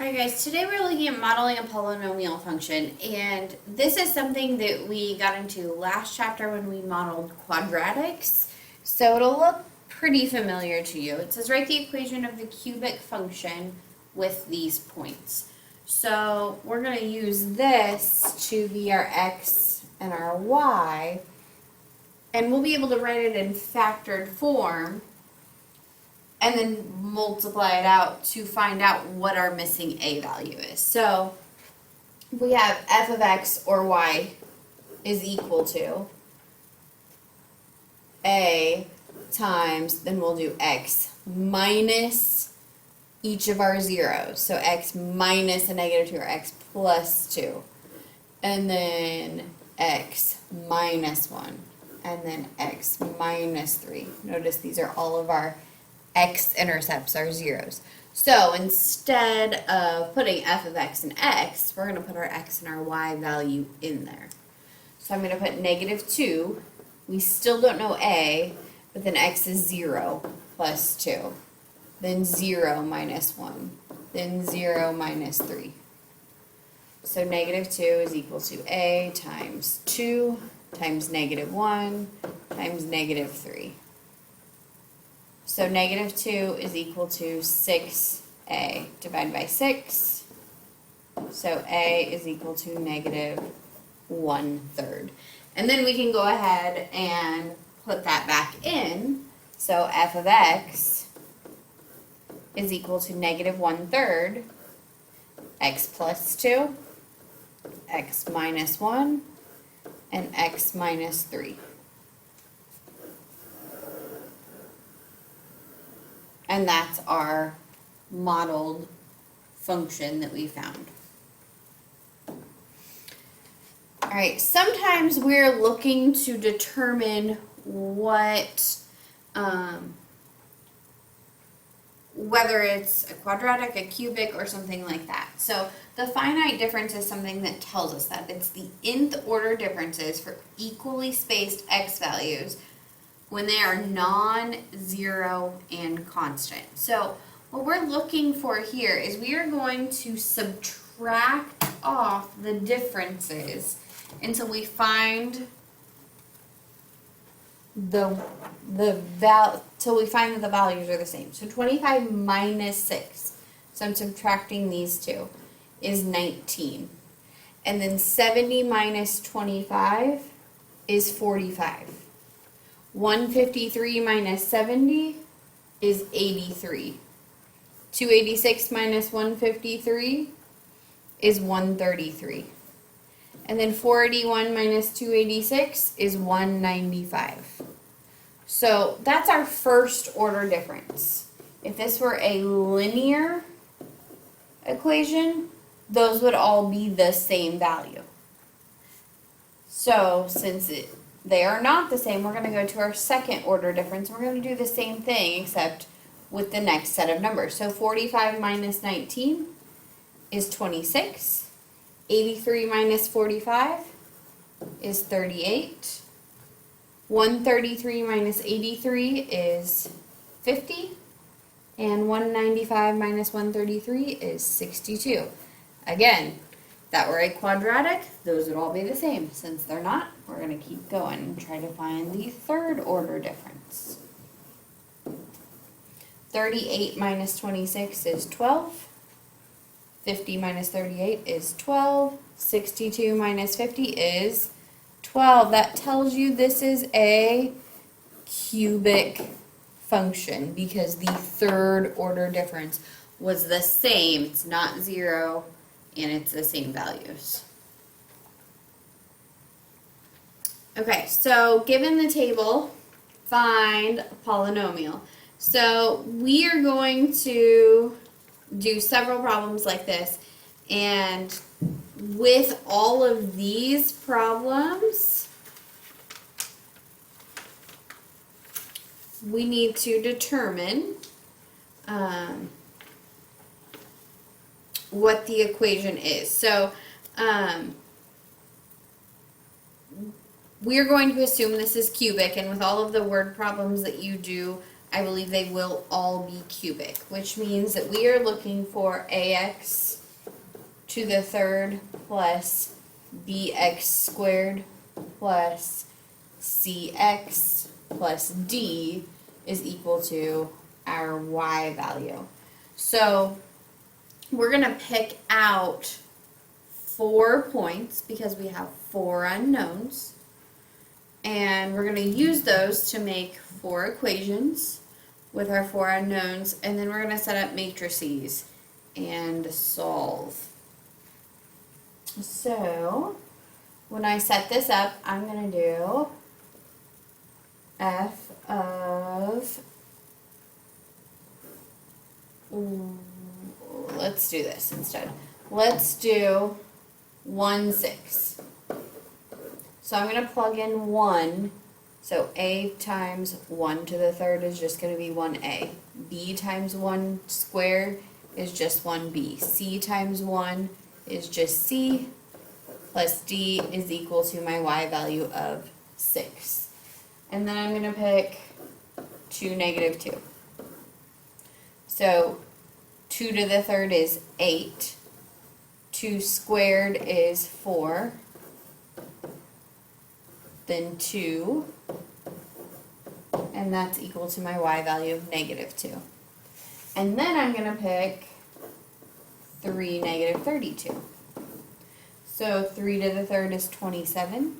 Alright guys, today we're looking at modeling a polynomial function, and this is something that we got into last chapter when we modeled quadratics, so it'll look pretty familiar to you. It says write the equation of the cubic function with these points. So we're going to use this to be our x and our y, and we'll be able to write it in factored form and then multiply it out to find out what our missing a value is. So we have f of x or y is equal to a times, then we'll do x minus each of our zeros. So x minus a negative 2 or x plus 2. And then x minus 1. And then x minus 3. Notice these are all of our x-intercepts, our zeros. So instead of putting f of x and x, we're going to put our x and our y value in there. So I'm going to put negative 2. We still don't know a, but then x is 0 plus 2. Then 0 minus 1. Then 0 minus 3. So negative 2 is equal to a times 2 times negative 1 times negative 3. So negative 2 is equal to 6a divided by 6. So a is equal to negative 1/3. And then we can go ahead and put that back in. So f of x is equal to negative 1/3, x plus 2, x minus 1, and x minus 3. And that's our modeled function that we found. All right, sometimes we're looking to determine what, whether it's a quadratic, a cubic, or something like that. So the finite difference is something that tells us that. It's the nth order differences for equally spaced x values when they are non-zero and constant. So what we're looking for here is we are going to subtract off the differences until we find till we find that the values are the same. So 25 minus 6, so I'm subtracting these two, is 19. And then 70 minus 25 is 45. 153 minus 70 is 83. 286 minus 153 is 133. And then 481 minus 286 is 195. So that's our first order difference. If this were a linear equation, those would all be the same value. So since they are not the same, we're going to go to our second order difference. We're going to do the same thing except with the next set of numbers. So 45 minus 19 is 26. 83 minus 45 is 38. 133 minus 83 is 50. And 195 minus 133 is 62. Again, if that were a quadratic, those would all be the same. Since they're not, we're going to keep going and try to find the third order difference. 38 minus 26 is 12. 50 minus 38 is 12. 62 minus 50 is 12. That tells you this is a cubic function because the third order difference was the same. It's not 0. And it's the same values. Okay, so given the table, find a polynomial. So we are going to do several problems like this, and with all of these problems, we need to determine what the equation is. So we're going to assume this is cubic, and with all of the word problems that you do I believe they will all be cubic, which means that we are looking for ax to the third plus bx squared plus cx plus d is equal to our y value. So we're going to pick out 4 points because we have 4 unknowns, and we're going to use those to make 4 equations with our 4 unknowns, and then we're going to set up matrices and solve. So when I set this up, I'm going to do f of, let's do this instead. Let's do 1, 6. So I'm going to plug in 1. So a times 1 to the third is just going to be 1a. B times 1 squared is just 1b. C times 1 is just c, plus d is equal to my y value of 6. And then I'm going to pick 2, -2. So 2 to the third is 8. 2 squared is 4. Then 2. And that's equal to my y value of -2. And then I'm going to pick 3, -32. So 3 to the third is 27.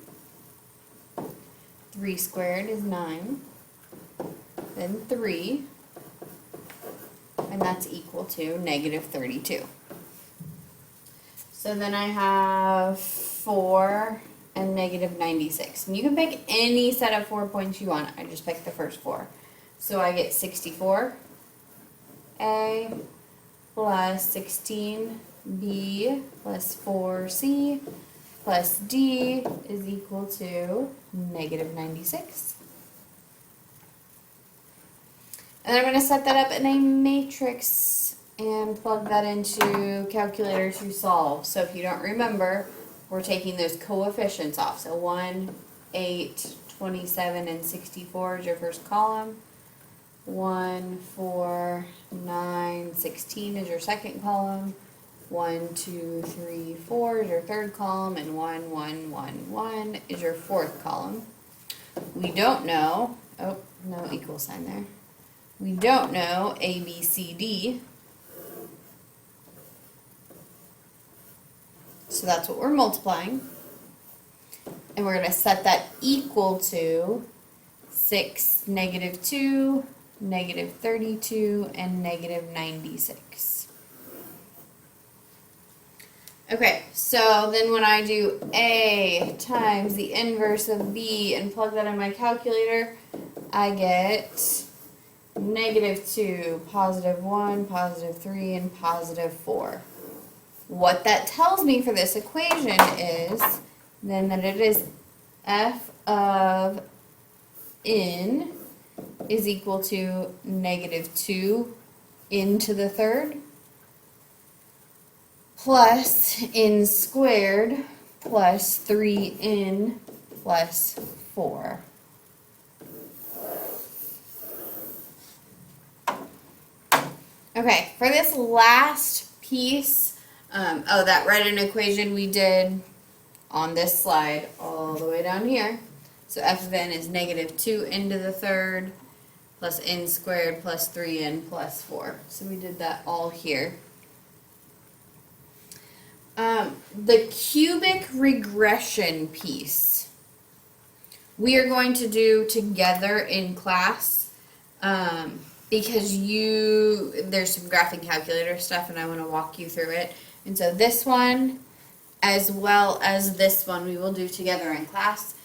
3 squared is 9. Then 3. And that's equal to -32. So then I have 4 and -96. And you can pick any set of 4 points you want. I just picked the first 4. So I get 64A plus 16B plus 4C plus D is equal to -96. And I'm going to set that up in a matrix and plug that into calculator to solve. So if you don't remember, we're taking those coefficients off. So 1, 8, 27, and 64 is your first column. 1, 4, 9, 16 is your second column. 1, 2, 3, 4 is your third column. And 1, 1, 1, 1 is your fourth column. We don't know, oh, no equal sign there. We don't know A, B, C, D. So that's what we're multiplying. And we're going to set that equal to 6, -2, -32, and -96. Okay, so then when I do A times the inverse of B and plug that in my calculator, I get -2, +1, +3, and +4. What that tells me for this equation is then that it is f of n is equal to -2 n to the third plus n squared plus 3n plus 4. Okay, for this last piece, that write-in equation we did on this slide all the way down here. So f of n is -2 n to the third plus n squared plus 3n plus 4. So we did that all here. The cubic regression piece we are going to do together in class because there's some graphing calculator stuff and I want to walk you through it. And so this one as well as this one we will do together in class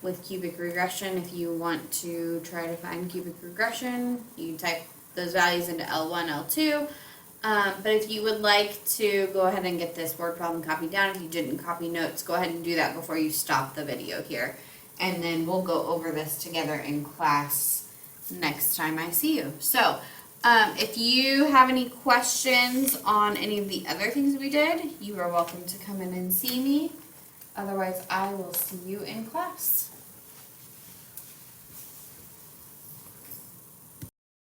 with cubic regression. If you want to try to find cubic regression, you can type those values into L1, L2. But if you would like to go ahead and get this word problem copied down, if you didn't copy notes, go ahead and do that before you stop the video here. And then we'll go over this together in class next time I see you. So, if you have any questions on any of the other things we did, you are welcome to come in and see me. Otherwise, I will see you in class.